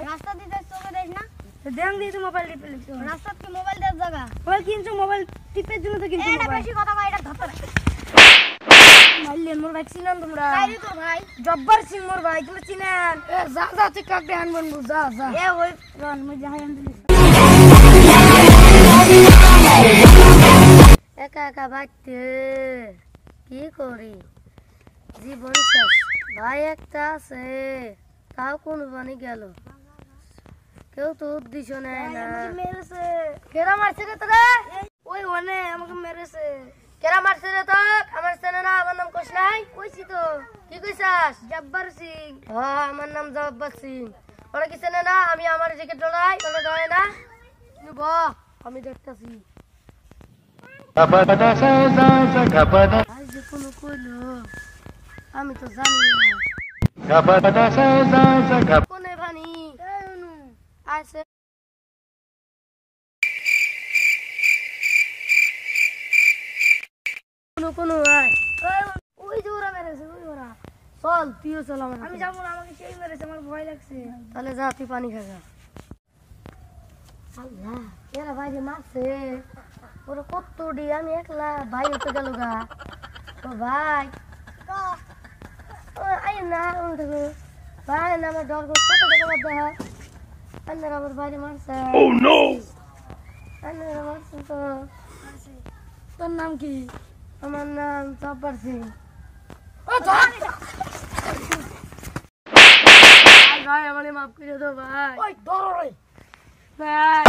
রাস্তা দিতে চোখে দেখ না দেখ দিয়ে তো মোবাইল টিপে লিখছো রাস্তা কি মোবাইল দেওয়ার জায়গা মোবাইল কিনছো মোবাইল টিপের জন্য তো কিনছো এটা বেশি কথা কয় এটা ধরতে মারলেন মোর ভাই চিনেন তোমরা তাইরে তোর ভাই জব্বার সিং মোর ভাই তুমি চিনেন যা যা তুই কাকে হান বন্ধু যা যা এ ওই রন মই যাই আনলি একা একা বাইতে কি করি জীবন শেষ ভাই একটা আছে তাও কোন বানি গেল কেউ তো উদ্দেশ্য নেয় না মেরেছে কেরা মারছে রে তোরা ওই ওনে আমাকে মেরেছে কেরা মারছে রে তোর আমার চেনে না আমার নাম কোশ নাই কইছি তো কি কইছাস জব্বার সিং হ্যাঁ আমার নাম জব্বার সিং ওরা কি চেনে না আমি আমার জ্যাকেট ডলাই তোরা ডলাই না তুই ব আমি দেখতাছি আজ যে কোনো কইলো আমি তো জানি না কোনে ভানি আছে কোনো কোনো আয় ওই যে ওরা মেরেছে ওই ওরা চল তুইও চল আমার আমি যাবো না আমাকে সেই মেরেছে আমার ভয় লাগছে তাহলে যা তুই পানি খাগা আল্লাহ এরা বাইরে মারছে ওরা কত ডি আমি একলা ভাই হতে গেল গা ও ভাই আই না দেখো ভাই না আমার ডর কত টাকা বাদ দেখা আন্নার আমার বাইরে মারছে আন্নার মারছে তো তোর নাম কি আমার নাম জব্বার সিং ভাই আমারে মাফ করে দাও ভাই ওই ধরো রে ভাই